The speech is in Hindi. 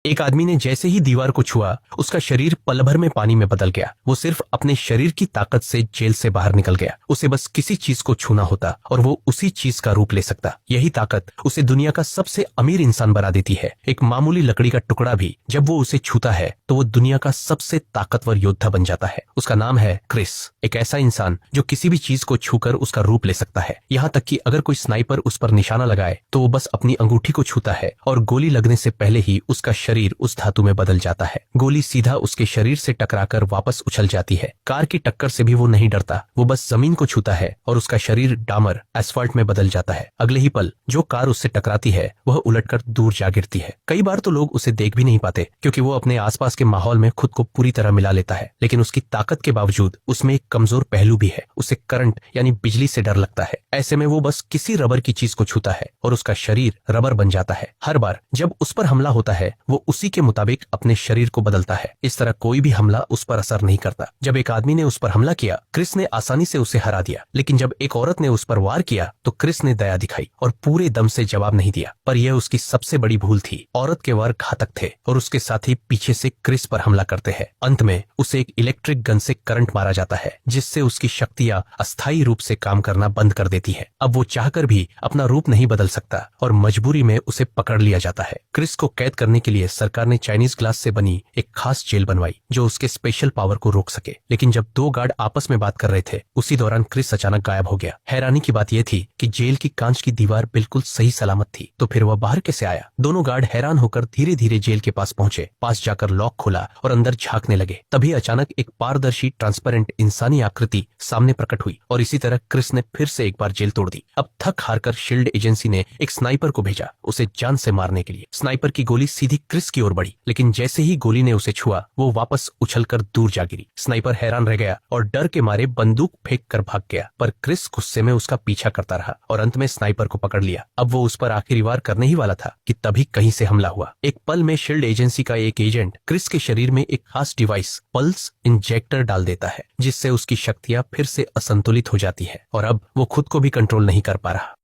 एक आदमी ने जैसे ही दीवार को छुआ, उसका शरीर पल भर में पानी में बदल गया। वो सिर्फ अपने शरीर की ताकत से जेल से बाहर निकल गया। उसे बस किसी चीज को छूना होता और वो उसी चीज का रूप ले सकता। यही ताकत उसे दुनिया का सबसे अमीर इंसान बना देती है। एक मामूली लकड़ी का टुकड़ा भी जब वो उसे छूता है तो वो दुनिया का सबसे ताकतवर योद्धा बन जाता है। उसका नाम है क्रिस, एक ऐसा इंसान जो किसी भी चीज को छूकर उसका रूप ले सकता है। यहाँ तक कि अगर कोई स्नाइपर उस पर निशाना लगाए तो वो बस अपनी अंगूठी को छूता है और गोली लगने से पहले ही उसका शरीर उस धातु में बदल जाता है। गोली सीधा उसके शरीर से टकराकर वापस उछल जाती है। कार की टक्कर से भी वो नहीं डरता। वो बस जमीन को छूता है और उसका शरीर डामर एस्फाल्ट में बदल जाता है। अगले ही पल जो कार उससे टकराती है वह उलटकर दूर जा गिरती है। कई बार तो लोग उसे देख भी नहीं पाते क्योंकि वो अपने आसपास के माहौल में खुद को पूरी तरह मिला लेता है। लेकिन उसकी ताकत के बावजूद उसमें एक कमजोर पहलू भी है। उसे करंट यानी बिजली से डर लगता है। ऐसे में वो बस किसी रबर की चीज को छूता है और उसका शरीर रबर बन जाता है। हर बार जब उस पर हमला होता है वो उसी के मुताबिक अपने शरीर को बदलता है। इस तरह कोई भी हमला उस पर असर नहीं करता। जब एक आदमी ने उस पर हमला किया, क्रिस ने आसानी से उसे हरा दिया। लेकिन जब एक औरत ने उस पर वार किया तो क्रिस ने दया दिखाई और पूरे दम से जवाब नहीं दिया। पर यह उसकी सबसे बड़ी भूल थी। औरत के वार घातक थे और उसके साथी पीछे से क्रिस पर हमला करते हैं। अंत में उसे एक इलेक्ट्रिक गन से करंट मारा जाता है जिससे उसकी शक्तियां अस्थायी रूप से काम करना बंद कर देती है। अब वो चाहकर भी अपना रूप नहीं बदल सकता और मजबूरी में उसे पकड़ लिया जाता है। क्रिस को कैद करने के लिए सरकार ने चाइनीज ग्लास से बनी एक खास जेल बनवाई जो उसके स्पेशल पावर को रोक सके। लेकिन जब दो गार्ड आपस में बात कर रहे थे उसी दौरान क्रिस अचानक गायब हो गया। हैरानी की बात यह थी कि जेल की कांच की दीवार बिल्कुल सही सलामत थी, तो फिर वह बाहर कैसे आया? दोनों गार्ड हैरान होकर धीरे धीरे जेल के पास पहुंचे। पास जाकर लॉक खोला और अंदर झांकने लगे। तभी अचानक एक पारदर्शी ट्रांसपेरेंट इंसानी आकृति सामने प्रकट हुई और इसी तरह क्रिस ने फिर से एक बार जेल तोड़ दी। अब थक हारकर शील्ड एजेंसी ने एक स्नाइपर को भेजा उसे जान से मारने के लिए। स्नाइपर की गोली सीधी क्रिस की ओर बढ़ी, लेकिन जैसे ही गोली ने उसे छुआ वो वापस उछलकर दूर जा गिरी। स्नाइपर हैरान रह गया और डर के मारे बंदूक फेंक कर भाग गया। पर क्रिस गुस्से में उसका पीछा करता रहा और अंत में स्नाइपर को पकड़ लिया। अब वो उस पर आखिरी वार करने ही वाला था कि तभी कहीं से हमला हुआ। एक पल में शील्ड एजेंसी का एक एजेंट क्रिस के शरीर में एक खास डिवाइस पल्स इंजेक्टर डाल देता है जिससे उसकी शक्तियां फिर से असंतुलित हो जाती है और अब वो खुद को भी कंट्रोल नहीं कर पा रहा।